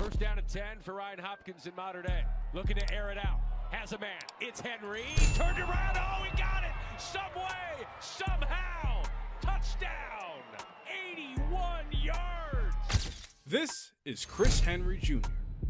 First down and 10 for Ryan Hopkins in Mater Dei. Looking to air it out. Has a man. It's Henry. Turned around. Oh, he got it. Some way. Somehow. Touchdown. 81 yards. This is Chris Henry Jr.,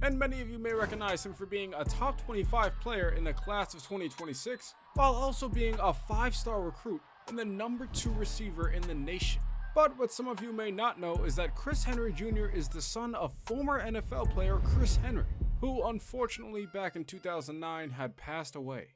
and many of you may recognize him for being a top 25 player in the class of 2026, while also being a 5-star recruit and the number 2 receiver in the nation. But what some of you may not know is that Chris Henry Jr. is the son of former NFL player Chris Henry, who unfortunately back in 2009 had passed away,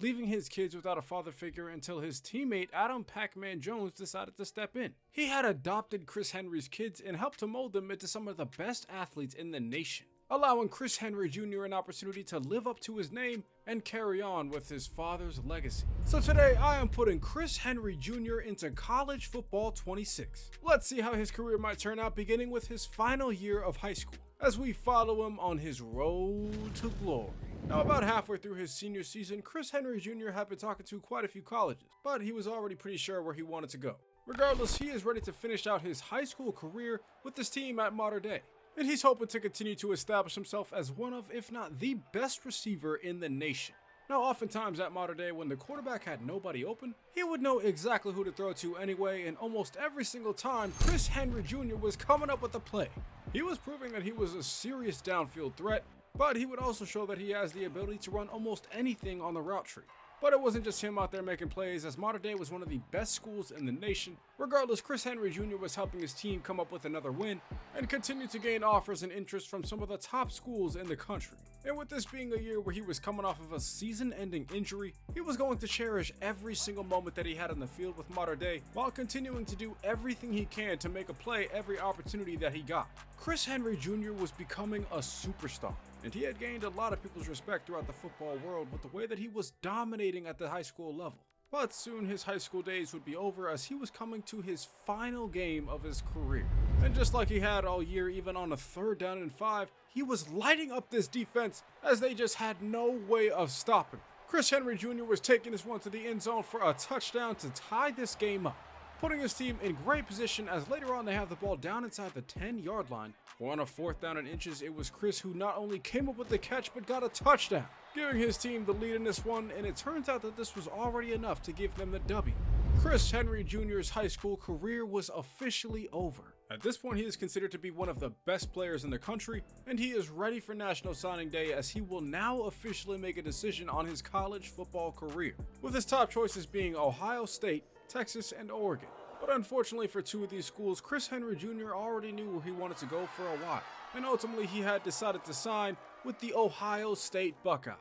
leaving his kids without a father figure until his teammate Adam Pac-Man Jones decided to step in. He had adopted Chris Henry's kids and helped to mold them into some of the best athletes in the nation, allowing Chris Henry Jr. an opportunity to live up to his name and carry on with his father's legacy. So today I am putting Chris Henry Jr. into college football 26. Let's see how his career might turn out, beginning with his final year of high school, as we follow him on his road to glory. Now, about halfway through his senior season, Chris Henry Jr. had been talking to quite a few colleges, but he was already pretty sure where he wanted to go. Regardless, he is ready to finish out his high school career with his team at Mater Dei, and he's hoping to continue to establish himself as one of, if not the best receiver in the nation. Now, oftentimes at Mater Dei, when the quarterback had nobody open, he would know exactly who to throw to anyway, and almost every single time, Chris Henry Jr. was coming up with a play. He was proving that he was a serious downfield threat, but he would also show that he has the ability to run almost anything on the route tree. But it wasn't just him out there making plays, as Mater Dei was one of the best schools in the nation. Regardless, Chris Henry Jr. was helping his team come up with another win and continued to gain offers and interest from some of the top schools in the country. And with this being a year where he was coming off of a season-ending injury, he was going to cherish every single moment that he had on the field with Mater Dei while continuing to do everything he can to make a play every opportunity that he got. Chris Henry Jr. was becoming a superstar, and he had gained a lot of people's respect throughout the football world with the way that he was dominating at the high school level. But soon his high school days would be over, as he was coming to his final game of his career. And just like he had all year, even on a 3rd down and 5, he was lighting up this defense as they just had no way of stopping. Chris Henry Jr. was taking this one to the end zone for a touchdown to tie this game up, putting his team in great position as later on they have the ball down inside the 10-yard line. On a 4th down and inches, it was Chris who not only came up with the catch but got a touchdown, giving his team the lead in this one, and it turns out that this was already enough to give them the W. Chris Henry Jr.'s high school career was officially over. At this point, he is considered to be one of the best players in the country, and he is ready for National Signing Day, as he will now officially make a decision on his college football career, with his top choices being Ohio State, Texas, and Oregon. But unfortunately for 2 of these schools, Chris Henry Jr. already knew where he wanted to go for a while, and ultimately he had decided to sign with the Ohio State Buckeyes.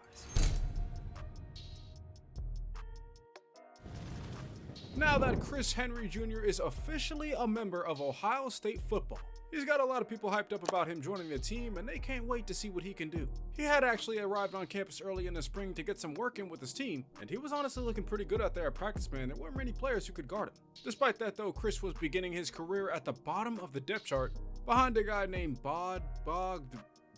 Now that Chris Henry Jr. is officially a member of Ohio State football, he's got a lot of people hyped up about him joining the team, and they can't wait to see what he can do. He had actually arrived on campus early in the spring to get some work in with his team, and he was honestly looking pretty good out there at practice, man. There weren't many players who could guard him. Despite that though, Chris was beginning his career at the bottom of the depth chart, behind a guy named Bod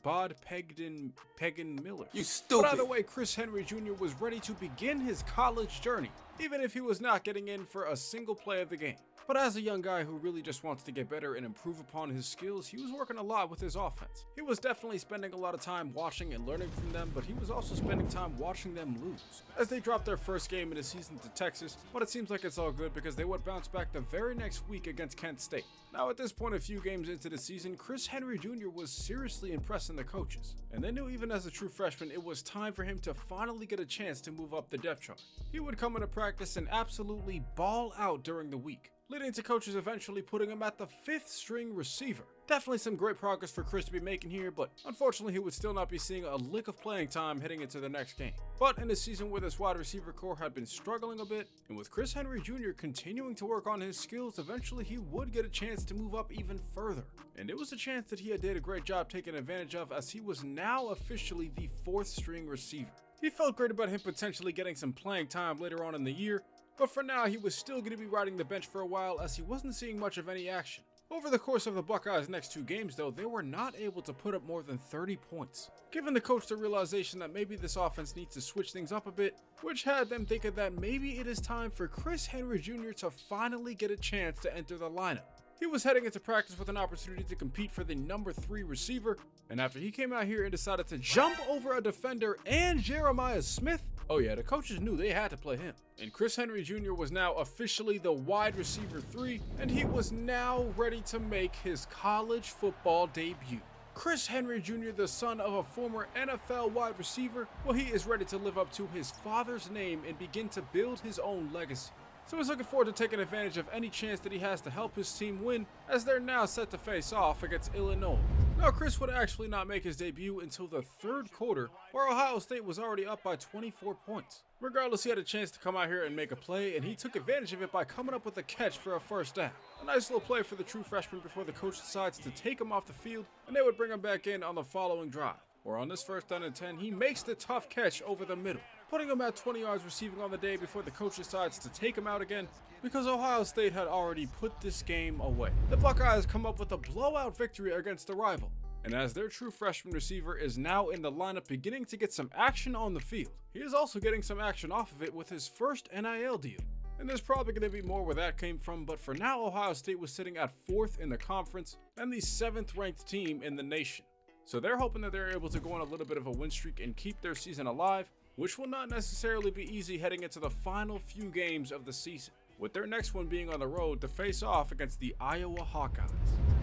Pegden Miller. You stupid. But either way, Chris Henry Jr. was ready to begin his college journey, even if he was not getting in for a single play of the game. But as a young guy who really just wants to get better and improve upon his skills, he was working a lot with his offense. He was definitely spending a lot of time watching and learning from them, but he was also spending time watching them lose, as they dropped their first game in the season to Texas. But it seems like it's all good, because they would bounce back the very next week against Kent State. Now at this point, a few games into the season, Chris Henry Jr. was seriously impressing the coaches, and they knew even as a true freshman it was time for him to finally get a chance to move up the depth chart. He would come into practice and absolutely ball out during the week, leading to coaches eventually putting him at the 5th string receiver. Definitely some great progress for Chris to be making here, but unfortunately he would still not be seeing a lick of playing time heading into the next game. But in a season where this wide receiver core had been struggling a bit, and with Chris Henry Jr. continuing to work on his skills, eventually he would get a chance to move up even further. And it was a chance that he had did a great job taking advantage of, as he was now officially the 4th string receiver. He felt great about him potentially getting some playing time later on in the year, but for now he was still going to be riding the bench for a while, as he wasn't seeing much of any action. Over the course of the Buckeyes' next 2 games though, they were not able to put up more than 30 points, giving the coach the realization that maybe this offense needs to switch things up a bit, which had them thinking that maybe it is time for Chris Henry Jr. to finally get a chance to enter the lineup. He was heading into practice with an opportunity to compete for the number 3 receiver, and after he came out here and decided to jump over a defender and Jeremiah Smith, oh yeah, the coaches knew they had to play him. And Chris Henry Jr. was now officially the wide receiver 3, and he was now ready to make his college football debut. Chris Henry Jr., the son of a former NFL wide receiver, well, he is ready to live up to his father's name and begin to build his own legacy. So he's looking forward to taking advantage of any chance that he has to help his team win, as they're now set to face off against Illinois. Now, Chris would actually not make his debut until the 3rd quarter, where Ohio State was already up by 24 points. Regardless, he had a chance to come out here and make a play, and he took advantage of it by coming up with a catch for a first down. A nice little play for the true freshman before the coach decides to take him off the field, and they would bring him back in on the following drive. Where on this 1st down and 10, he makes the tough catch over the middle, putting him at 20 yards receiving on the day before the coach decides to take him out again because Ohio State had already put this game away. The Buckeyes come up with a blowout victory against the rival, and as their true freshman receiver is now in the lineup beginning to get some action on the field, he is also getting some action off of it with his first NIL deal. And there's probably going to be more where that came from, but for now Ohio State was sitting at 4th in the conference and the 7th ranked team in the nation. So they're hoping that they're able to go on a little bit of a win streak and keep their season alive, which will not necessarily be easy heading into the final few games of the season, with their next one being on the road to face off against the Iowa Hawkeyes.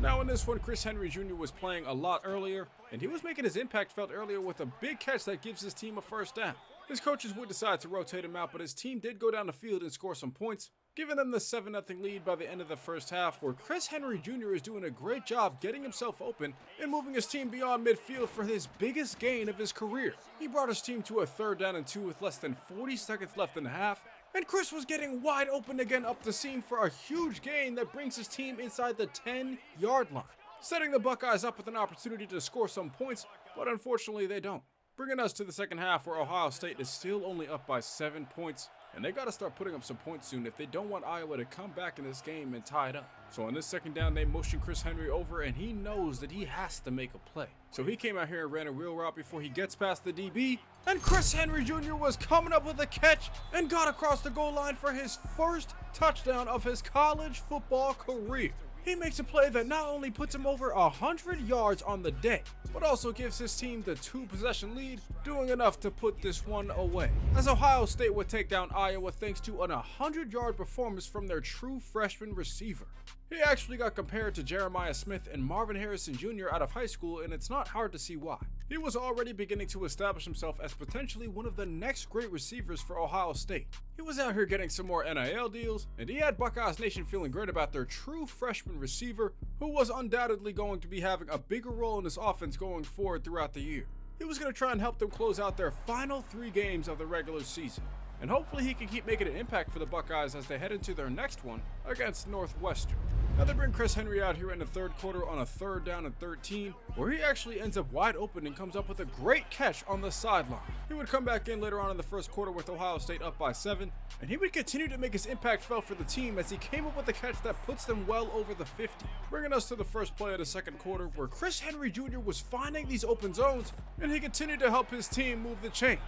Now in this one, Chris Henry Jr. was playing a lot earlier, and he was making his impact felt earlier with a big catch that gives his team a first down. His coaches would decide to rotate him out, but his team did go down the field and score some points, giving them the 7-0 lead by the end of the first half, where Chris Henry Jr. is doing a great job getting himself open and moving his team beyond midfield for his biggest gain of his career. He brought his team to a 3rd down and 2 with less than 40 seconds left in the half, and Chris was getting wide open again up the seam for a huge gain that brings his team inside the 10-yard line, setting the Buckeyes up with an opportunity to score some points, but unfortunately they don't. Bringing us to the second half, where Ohio State is still only up by 7 points, and they got to start putting up some points soon if they don't want Iowa to come back in this game and tie it up. So on this 2nd down, they motion Chris Henry over, and he knows that he has to make a play. So he came out here and ran a wheel route before he gets past the DB, and Chris Henry Jr. was coming up with a catch and got across the goal line for his first touchdown of his college football career. He makes a play that not only puts him over 100 yards on the day, but also gives his team the 2-possession lead, doing enough to put this one away, as Ohio State would take down Iowa thanks to an 100-yard performance from their true freshman receiver. He actually got compared to Jeremiah Smith and Marvin Harrison Jr. out of high school, and it's not hard to see why. He was already beginning to establish himself as potentially one of the next great receivers for Ohio State. He was out here getting some more NIL deals, and he had Buckeyes Nation feeling great about their true freshman receiver, who was undoubtedly going to be having a bigger role in this offense going forward throughout the year. He was going to try and help them close out their final 3 games of the regular season, and hopefully he can keep making an impact for the Buckeyes as they head into their next one against Northwestern. Now they bring Chris Henry out here in the 3rd quarter on a 3rd down and 13, where he actually ends up wide open and comes up with a great catch on the sideline. He would come back in later on in the 1st quarter with Ohio State up by 7, and he would continue to make his impact felt for the team as he came up with a catch that puts them well over the 50. Bringing us to the first play of the 2nd quarter, where Chris Henry Jr. was finding these open zones, and he continued to help his team move the chains.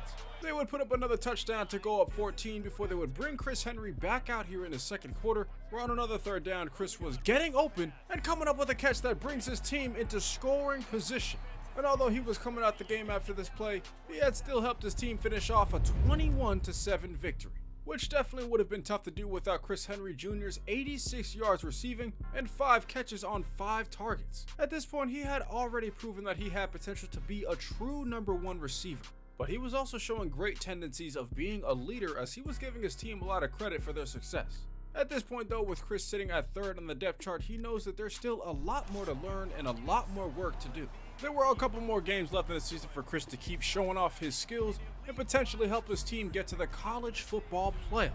They would put up another touchdown to go up 14 before they would bring Chris Henry back out here in the 2nd quarter, where on another 3rd down, Chris was getting open and coming up with a catch that brings his team into scoring position. And although he was coming out the game after this play, he had still helped his team finish off a 21-7 victory, which definitely would have been tough to do without Chris Henry Jr.'s 86 yards receiving and 5 catches on 5 targets. At this point, he had already proven that he had potential to be a true number 1 receiver. But he was also showing great tendencies of being a leader, as he was giving his team a lot of credit for their success. At this point though, with Chris sitting at 3rd on the depth chart, he knows that there's still a lot more to learn and a lot more work to do. There were a couple more games left in the season for Chris to keep showing off his skills and potentially help his team get to the college football playoffs.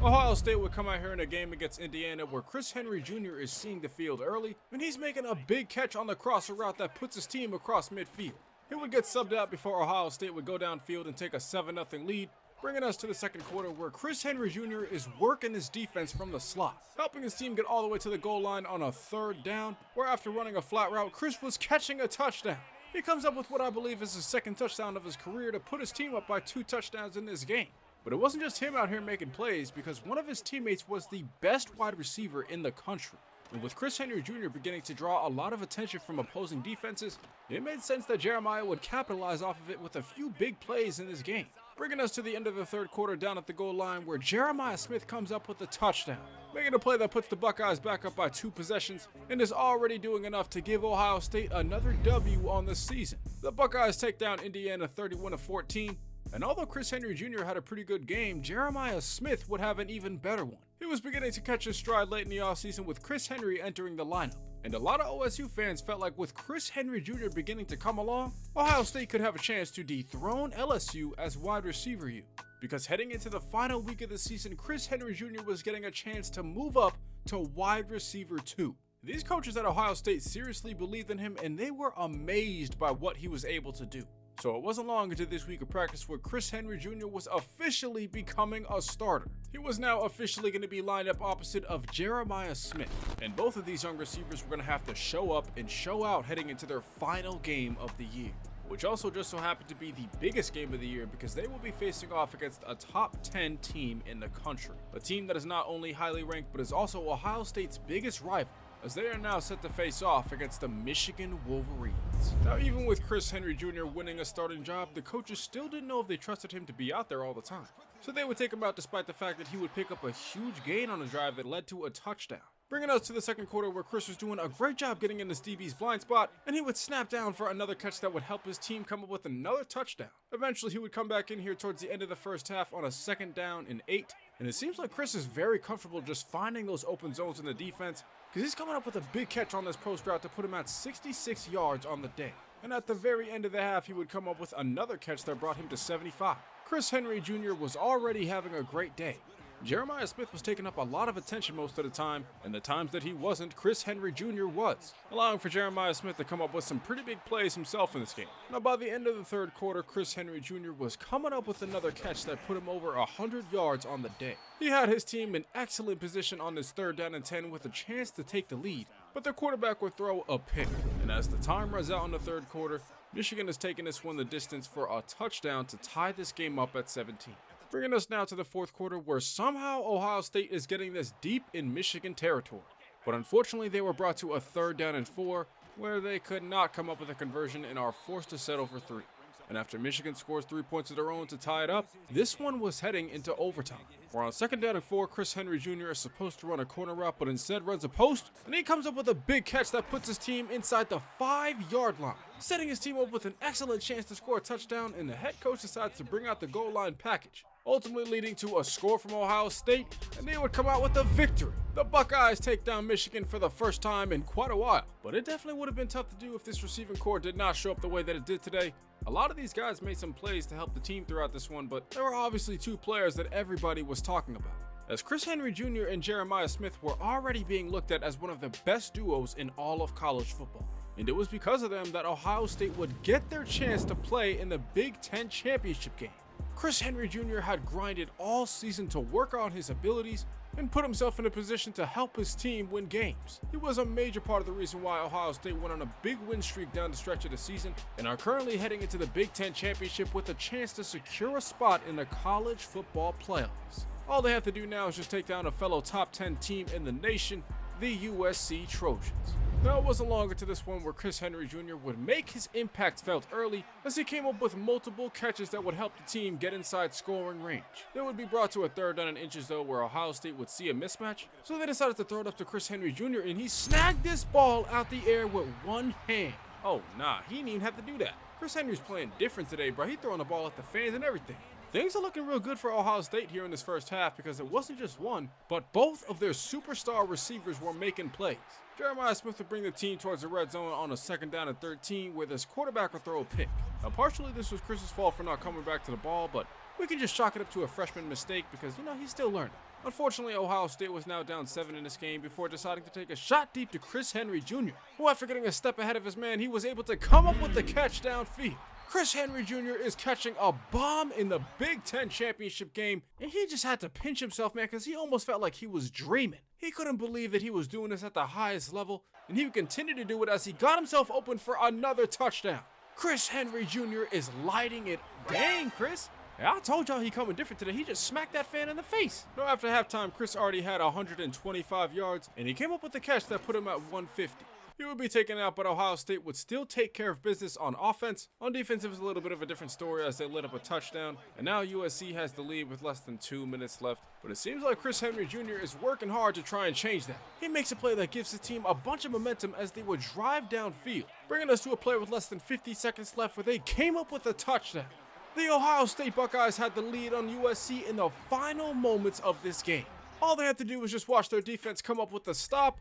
Ohio State would come out here in a game against Indiana where Chris Henry Jr. is seeing the field early, and he's making a big catch on the crosser route that puts his team across midfield. He would get subbed out before Ohio State would go downfield and take a 7-0 lead, bringing us to the 2nd quarter where Chris Henry Jr. is working his defense from the slot, helping his team get all the way to the goal line on a 3rd down, where after running a flat route, Chris was catching a touchdown. He comes up with what I believe is his 2nd touchdown of his career to put his team up by 2 touchdowns in this game. But it wasn't just him out here making plays, because one of his teammates was the best wide receiver in the country. And with Chris Henry Jr. beginning to draw a lot of attention from opposing defenses, it made sense that Jeremiah would capitalize off of it with a few big plays in this game. Bringing us to the end of the third quarter down at the goal line where Jeremiah Smith comes up with a touchdown, making a play that puts the Buckeyes back up by 2 possessions and is already doing enough to give Ohio State another W on the season. The Buckeyes take down Indiana 31-14, and although Chris Henry Jr. had a pretty good game, Jeremiah Smith would have an even better one. He was beginning to catch his stride late in the offseason with Chris Henry entering the lineup. And a lot of OSU fans felt like with Chris Henry Jr. beginning to come along, Ohio State could have a chance to dethrone LSU as wide receiver U. Because heading into the final week of the season, Chris Henry Jr. was getting a chance to move up to wide receiver 2. These coaches at Ohio State seriously believed in him and they were amazed by what he was able to do. So it wasn't long into this week of practice where Chris Henry Jr. was officially becoming a starter. He was now officially going to be lined up opposite of Jeremiah Smith, and both of these young receivers were going to have to show up and show out heading into their final game of the year, which also just so happened to be the biggest game of the year because they will be facing off against a top 10 team in the country, a team that is not only highly ranked but is also Ohio State's biggest rival, as they are now set to face off against the Michigan Wolverines. Now, even with Chris Henry Jr. winning a starting job, the coaches still didn't know if they trusted him to be out there all the time. So they would take him out despite the fact that he would pick up a huge gain on a drive that led to a touchdown. Bringing us to the second quarter where Chris was doing a great job getting in this DB's blind spot, and he would snap down for another catch that would help his team come up with another touchdown. Eventually, he would come back in here towards the end of the first half on a 2nd down and 8, and it seems like Chris is very comfortable just finding those open zones in the defense because he's coming up with a big catch on this post route to put him at 66 yards on the day. And at the very end of the half, he would come up with another catch that brought him to 75. Chris Henry Jr. was already having a great day. Jeremiah Smith was taking up a lot of attention most of the time, and the times that he wasn't, Chris Henry Jr. was, allowing for Jeremiah Smith to come up with some pretty big plays himself in this game. Now, by the end of the third quarter, Chris Henry Jr. was coming up with another catch that put him over 100 yards on the day. He had his team in excellent position on this 3rd down and 10 with a chance to take the lead, but their quarterback would throw a pick. And as the time runs out in the third quarter, Michigan is taking this one the distance for a touchdown to tie this game up at 17. Bringing us now to the fourth quarter where somehow Ohio State is getting this deep in Michigan territory. But unfortunately they were brought to a 3rd down and 4 where they could not come up with a conversion and are forced to settle for 3. And after Michigan scores 3 points of their own to tie it up, this one was heading into overtime. Where on 2nd down and 4, Chris Henry Jr. is supposed to run a corner route but instead runs a post, and he comes up with a big catch that puts his team inside the 5-yard line, setting his team up with an excellent chance to score a touchdown, and the head coach decides to bring out the goal line package, ultimately leading to a score from Ohio State, and they would come out with a victory. The Buckeyes take down Michigan for the first time in quite a while, but it definitely would have been tough to do if this receiving core did not show up the way that it did today. A lot of these guys made some plays to help the team throughout this one, but there were obviously 2 players that everybody was talking about, as Chris Henry Jr. and Jeremiah Smith were already being looked at as one of the best duos in all of college football. And it was because of them that Ohio State would get their chance to play in the Big Ten championship game. Chris Henry Jr. had grinded all season to work on his abilities and put himself in a position to help his team win games. He was a major part of the reason why Ohio State went on a big win streak down the stretch of the season and are currently heading into the Big Ten championship with a chance to secure a spot in the college football playoffs. All they have to do now is just take down a fellow top 10 team in the nation, the USC Trojans. Now, it wasn't long into this one where Chris Henry Jr. would make his impact felt early as he came up with multiple catches that would help the team get inside scoring range. They would be brought to a 3rd down and inches though where Ohio State would see a mismatch, so they decided to throw it up to Chris Henry Jr. and he snagged this ball out the air with one hand. Oh nah, he didn't even have to do that. Chris Henry's playing different today, bro. He throwing the ball at the fans and everything. Things are looking real good for Ohio State here in this first half because it wasn't just one, but both of their superstar receivers were making plays. Jeremiah Smith would bring the team towards the red zone on a 2nd down and 13 where this quarterback would throw a pick. Now, partially this was Chris's fault for not coming back to the ball, but we can just chalk it up to a freshman mistake because, he's still learning. Unfortunately, Ohio State was now down 7 in this game before deciding to take a shot deep to Chris Henry Jr., who after getting a step ahead of his man, he was able to come up with the catch downfield. Chris Henry Jr. is catching a bomb in the Big Ten championship game, and he just had to pinch himself, man, because he almost felt like he was dreaming. He couldn't believe that he was doing this at the highest level, and he would continue to do it as he got himself open for another touchdown. Chris Henry Jr. is lighting it. Dang, Chris. Hey, I told y'all he coming different today. He just smacked that fan in the face. No, after halftime, Chris already had 125 yards, and he came up with the catch that put him at 150. He would be taken out, but Ohio State would still take care of business on offense. On defense, it was a little bit of a different story as they lit up a touchdown, and now USC has the lead with less than 2 minutes left. But it seems like Chris Henry Jr. is working hard to try and change that. He makes a play that gives the team a bunch of momentum as they would drive downfield, bringing us to a play with less than 50 seconds left where they came up with a touchdown. The Ohio State Buckeyes had the lead on USC in the final moments of this game. All they had to do was just watch their defense come up with a stop,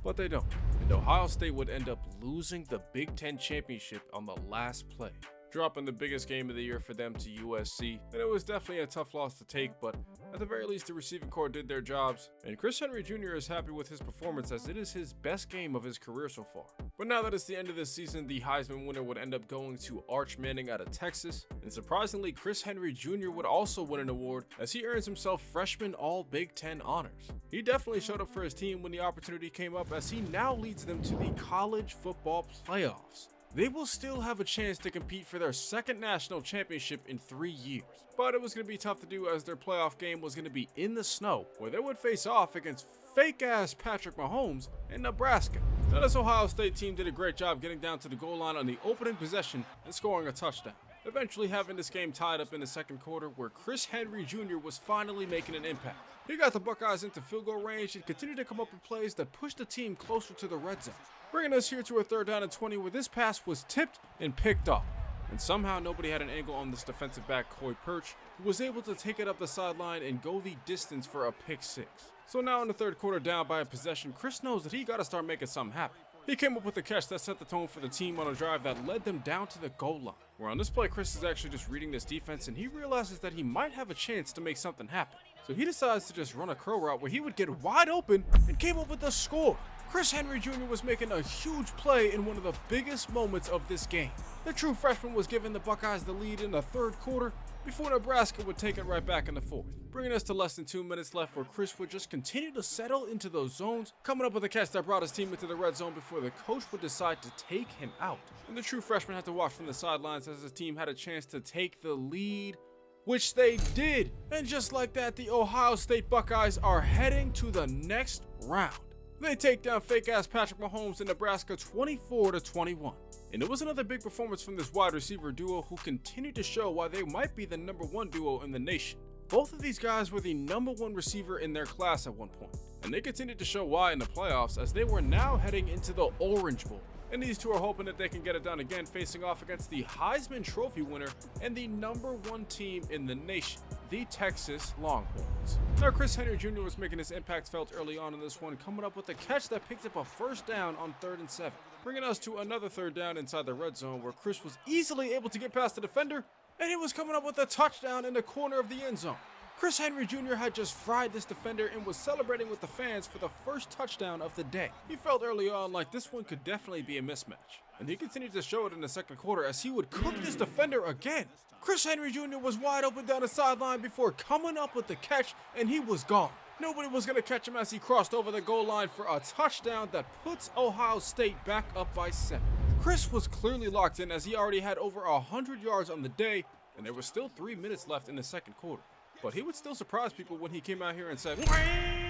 but they don't. And Ohio State would end up losing the Big Ten championship on the last play, dropping the biggest game of the year for them to USC. And it was definitely a tough loss to take, but at the very least the receiving corps did their jobs. And Chris Henry Jr. is happy with his performance as it is his best game of his career so far. But now that it's the end of the season, the Heisman winner would end up going to Arch Manning out of Texas. And surprisingly, Chris Henry Jr. would also win an award as he earns himself freshman all Big Ten honors. He definitely showed up for his team when the opportunity came up as he now leads them to the college football playoffs. They will still have a chance to compete for their second national championship in 3 years. But it was going to be tough to do as their playoff game was going to be in the snow, where they would face off against fake-ass Patrick Mahomes in Nebraska. Now this Ohio State team did a great job getting down to the goal line on the opening possession and scoring a touchdown, eventually having this game tied up in the second quarter where Chris Henry Jr. was finally making an impact. He got the Buckeyes into field goal range and continued to come up with plays that pushed the team closer to the red zone, bringing us here to a 3rd down and 20 where this pass was tipped and picked off. And somehow nobody had an angle on this defensive back, Coy Perch, who was able to take it up the sideline and go the distance for a pick 6. So now in the 3rd quarter down by a possession, Chris knows that he got to start making something happen. He came up with a catch that set the tone for the team on a drive that led them down to the goal line. Where on this play, Chris is actually just reading this defense and he realizes that he might have a chance to make something happen. So he decides to just run a curl route where he would get wide open and came up with a score. Chris Henry Jr. was making a huge play in one of the biggest moments of this game. The true freshman was giving the Buckeyes the lead in the 3rd quarter before Nebraska would take it right back in the 4th, bringing us to less than 2 minutes left where Chris would just continue to settle into those zones, coming up with a catch that brought his team into the red zone before the coach would decide to take him out. And the true freshman had to watch from the sidelines as his team had a chance to take the lead, which they did. And just like that, the Ohio State Buckeyes are heading to the next round. They take down fake-ass Patrick Mahomes in Nebraska 24-21. And it was another big performance from this wide receiver duo who continued to show why they might be the #1 duo in the nation. Both of these guys were the #1 receiver in their class at one point, and they continued to show why in the playoffs as they were now heading into the Orange Bowl. And these two are hoping that they can get it done again, facing off against the Heisman Trophy winner and the #1 team in the nation, the Texas Longhorns. Now, Chris Henry Jr. was making his impact felt early on in this one, coming up with a catch that picked up a 1st down on 3rd and 7, bringing us to another 3rd down inside the red zone where Chris was easily able to get past the defender, and he was coming up with a touchdown in the corner of the end zone. Chris Henry Jr. had just fried this defender and was celebrating with the fans for the first touchdown of the day. He felt early on like this one could definitely be a mismatch, and he continued to show it in the 2nd quarter as he would cook this defender again. Chris Henry Jr. was wide open down the sideline before coming up with the catch, and he was gone. Nobody was going to catch him as he crossed over the goal line for a touchdown that puts Ohio State back up by 7. Chris was clearly locked in as he already had over 100 yards on the day, and there was still 3 minutes left in the 2nd quarter. But he would still surprise people when he came out here and said, "Wang!"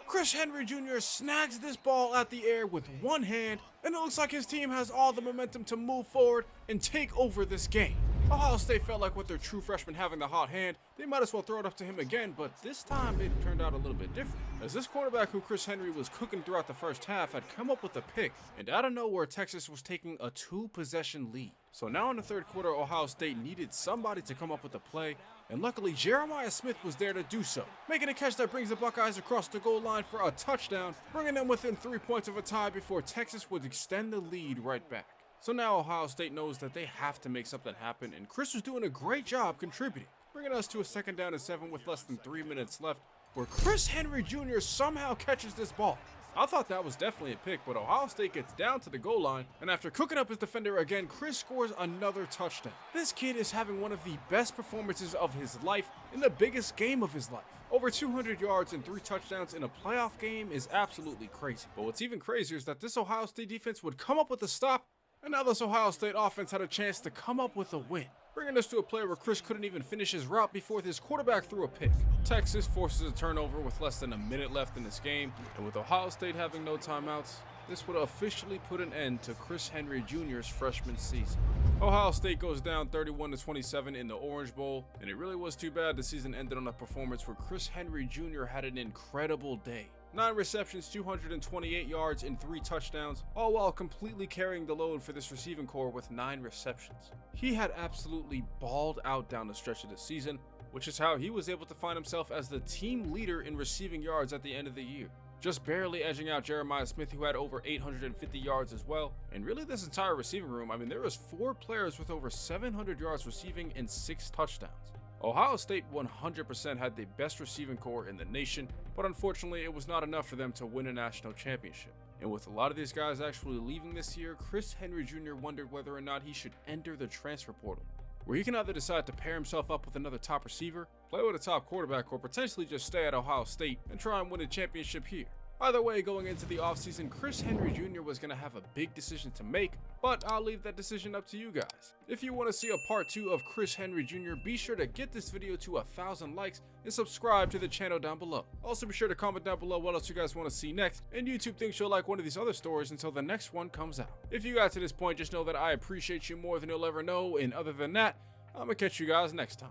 Chris Henry Jr. snags this ball out the air with one hand, and it looks like his team has all the momentum to move forward and take over this game. Ohio State felt like with their true freshman having the hot hand, they might as well throw it up to him again, but this time it turned out a little bit different, as this quarterback who Chris Henry was cooking throughout the first half had come up with a pick, and out of nowhere Texas was taking a 2-possession lead. So now in the 3rd quarter, Ohio State needed somebody to come up with a play, and luckily Jeremiah Smith was there to do so, making a catch that brings the Buckeyes across the goal line for a touchdown, bringing them within 3 points of a tie before Texas would extend the lead right back. So now Ohio State knows that they have to make something happen, and Chris was doing a great job contributing, bringing us to a 2nd down and 7 with less than 3 minutes left, where Chris Henry Jr. somehow catches this ball. I thought that was definitely a pick, but Ohio State gets down to the goal line, and after cooking up his defender again, Chris scores another touchdown. This kid is having one of the best performances of his life in the biggest game of his life. Over 200 yards and 3 touchdowns in a playoff game is absolutely crazy. But what's even crazier is that this Ohio State defense would come up with a stop, and now this Ohio State offense had a chance to come up with a win. bringing us to a play where Chris couldn't even finish his route before this quarterback threw a pick. Texas forces a turnover with less than a minute left in this game, and with Ohio State having no timeouts, this would officially put an end to Chris Henry Jr.'s freshman season. Ohio State goes down 31-27 in the Orange Bowl, and it really was too bad the season ended on a performance where Chris Henry Jr. had an incredible day. 9 receptions, 228 yards, and 3 touchdowns, all while completely carrying the load for this receiving core with 9 receptions. He had absolutely balled out down the stretch of the season, which is how he was able to find himself as the team leader in receiving yards at the end of the year, just barely edging out Jeremiah Smith, who had over 850 yards as well. And really this entire receiving room, I mean, there was 4 players with over 700 yards receiving and 6 touchdowns. Ohio State 100% had the best receiving core in the nation, but unfortunately it was not enough for them to win a national championship. And with a lot of these guys actually leaving this year, Chris Henry Jr. wondered whether or not he should enter the transfer portal, where he can either decide to pair himself up with another top receiver, play with a top quarterback, or potentially just stay at Ohio State and try and win a championship here. Either way, going into the offseason, Chris Henry Jr. was going to have a big decision to make, but I'll leave that decision up to you guys. If you want to see a part 2 of Chris Henry Jr., be sure to get this video to 1,000 likes and subscribe to the channel down below. Also be sure to comment down below what else you guys want to see next, and YouTube thinks you'll like one of these other stories until the next one comes out. If you got to this point, just know that I appreciate you more than you'll ever know, and other than that, I'm going to catch you guys next time.